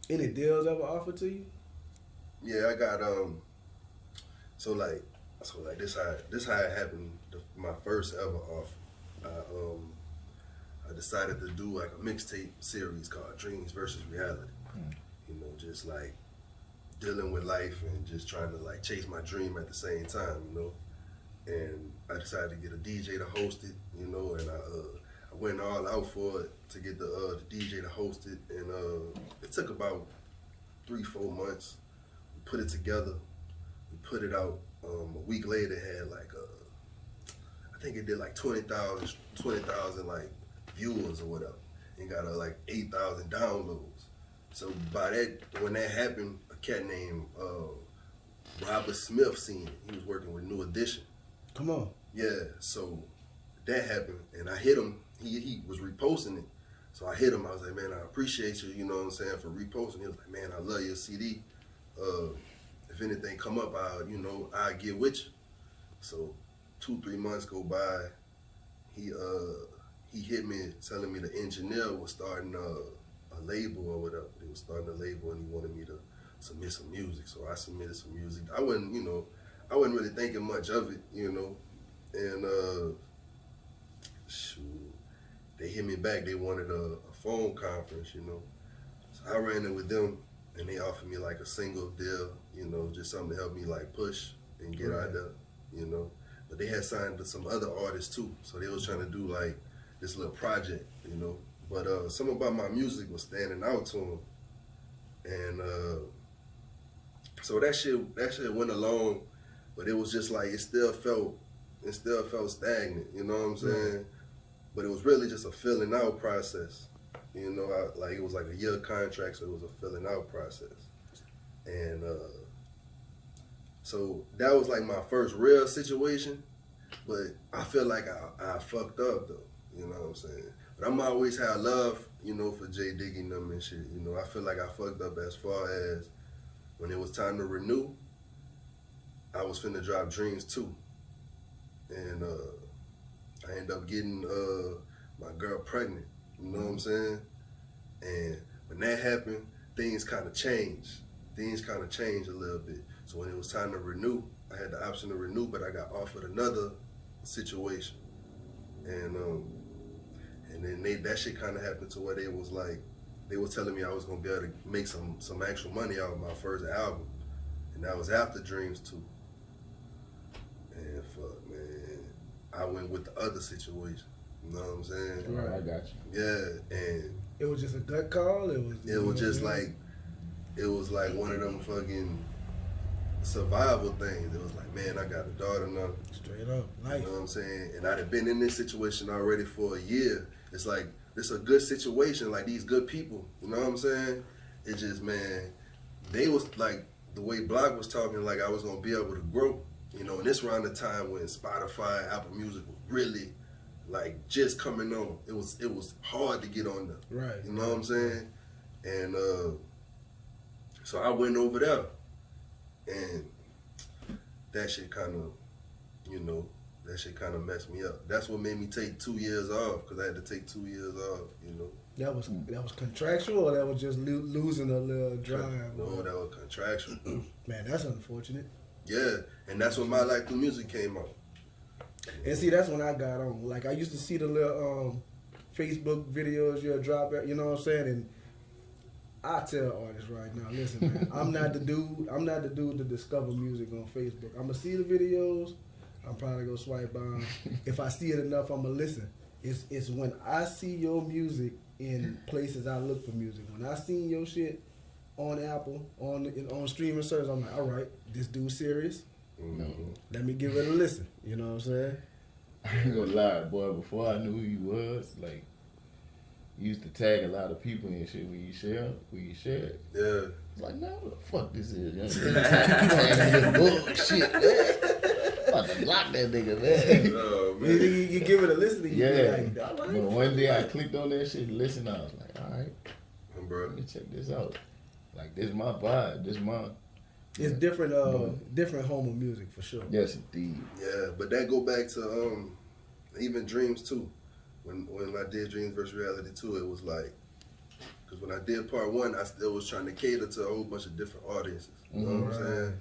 Any deals ever offered to you? Yeah, I got so like this how it happened. My first ever offer. I decided to do like a mixtape series called Dreams versus Reality. You know, just like dealing with life and just trying to like chase my dream at the same time, you know. And I decided to get a DJ to host it, you know, and I went all out for it to get the DJ to host it, and it took about 3-4 months. We put it together, we put it out. A week later, it had like I think it did like 20,000 like viewers or whatever, and got like 8,000 downloads. So by that, when that happened, a cat named Robert Smith seen it. He was working with New Edition. Come on. Yeah, so that happened, and I hit him. He was reposting it, so I hit him. I was like, man, I appreciate you, you know what I'm saying, for reposting. He was like, man, I love your CD. If anything come up, I'll get with you. So 2-3 months go by. He hit me telling me the engineer was starting a label or whatever. He was starting a label, and he wanted me to submit some music. So I submitted some music. I wasn't really thinking much of it, you know. And shoot, they hit me back. They wanted a phone conference, you know. So I ran in with them, and they offered me like a single deal, you know, just something to help me like push and get out there, you know. But they had signed to some other artists too, so they was trying to do like this little project, you know. But something about my music was standing out to them, and so that shit went along, but it was just like it still felt stagnant, you know what I'm saying? But it was really just a filling out process, you know. It was like a year contract, so it was a filling out process, and so that was like my first real situation. But I feel like I fucked up though, you know what I'm saying? But I'm always had love, you know, for Jay Diggy and them and shit, you know. I feel like I fucked up as far as when it was time to renew. I was finna drop Dreams 2. And I ended up getting my girl pregnant, you know what I'm saying? And when that happened, things kind of changed. Things kind of changed a little bit. So when it was time to renew, I had the option to renew, but I got offered another situation. And then that shit kind of happened to where they were telling me I was gonna be able to make some actual money out of my first album, and that was after Dreams 2. And fuck, man, I went with the other situation. You know what I'm saying? Right, I got you. Yeah, and it was just a gut call. It was just like one of them fucking survival things. It was like, man, I got a daughter now. Straight up, life. You know what I'm saying? And I'd have been in this situation already for a year. It's like, it's a good situation, like these good people. You know what I'm saying? It just, man, they was like, the way Block was talking, like I was gonna be able to grow. You know, and this around the time when Spotify, Apple Music was really like just coming on. It was hard to get on there. Right. You know what I'm saying? And so I went over there, and that shit kind of, you know, messed me up. That's what made me take 2 years off, because I had to take 2 years off, you know. That was contractual, or that was just losing a little drive? No, that was contractual. Man, that's unfortunate. Yeah, and that's when My Life Through Music came out. And see, that's when I got on. Like, I used to see the little Facebook videos you'll drop, you know what I'm saying? And I tell artists right now, listen, man, I'm not the dude to discover music on Facebook. I'm gonna see the videos, I'm probably gonna swipe by. If I see it enough, I'm gonna listen. It's when I see your music in places I look for music. When I seen your shit on Apple, on streaming service, I'm like, all right, this dude's serious. Mm-hmm. Let me give it a listen. You know what I'm saying? I ain't gonna lie, boy. Before I knew who you was, like, you used to tag a lot of people and shit when you share. Yeah. It's like, nah, what the fuck this is? You know, tagging bullshit, man. I'm about to block that nigga, man. Oh, man. You give it a listen. You Yeah. be like, all right. But one day I clicked on that shit and listened. I was like, all right, Bro. let me check this out. Like, this is my vibe. This is my. It's different, different home of music for sure. Yes, indeed. Yeah, but that go back to even Dreams 2. When I did Dreams vs. Reality 2, it was like Because when I did part 1, I still was trying to cater to a whole bunch of different audiences. You know what I'm saying?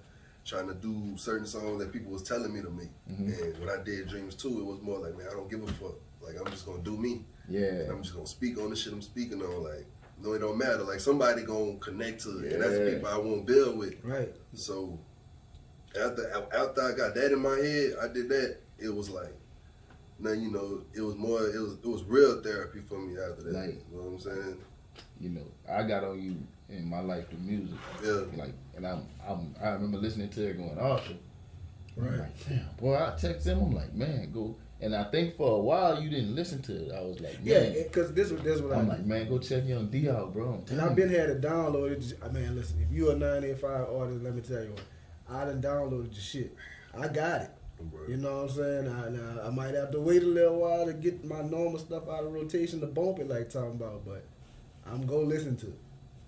Trying to do certain songs that people was telling me to make. And when I did Dreams 2, it was more like, man, I don't give a fuck. Like, I'm just gonna do me. Yeah. And I'm just gonna speak on the shit I'm speaking on. Like, no, it don't matter. Like, somebody gonna connect to it. And that's the people I won't build with. Right. So after I got that in my head, I did that. It was like, now, you know, it was real therapy for me after that. Like, you know what I'm saying? You know, I got on you in my life through music. Yeah. Like, and I remember listening to it going, Usher. Right. I'm like, damn, boy, I text him. I'm like, man, go. And I think for a while you didn't listen to it. I was like, man. Yeah, because this what I'm like, man, go check Young D out, bro. And I've been had to download it. Man, listen, if you a 985 artist, let me tell you what, I done downloaded the shit. I got it. You know what I'm saying? I might have to wait a little while to get my normal stuff out of rotation to bump it like talking about, but I'm gonna listen to it.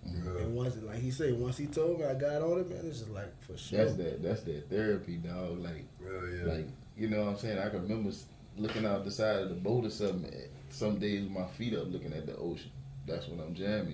And once, like he said, once he told me I got on it, man, it's just like for sure. That's that therapy, dog. Like, like, you know what I'm saying? I can remember looking out the side of the boat or something. Some days with my feet up, looking at the ocean. That's when I'm jamming.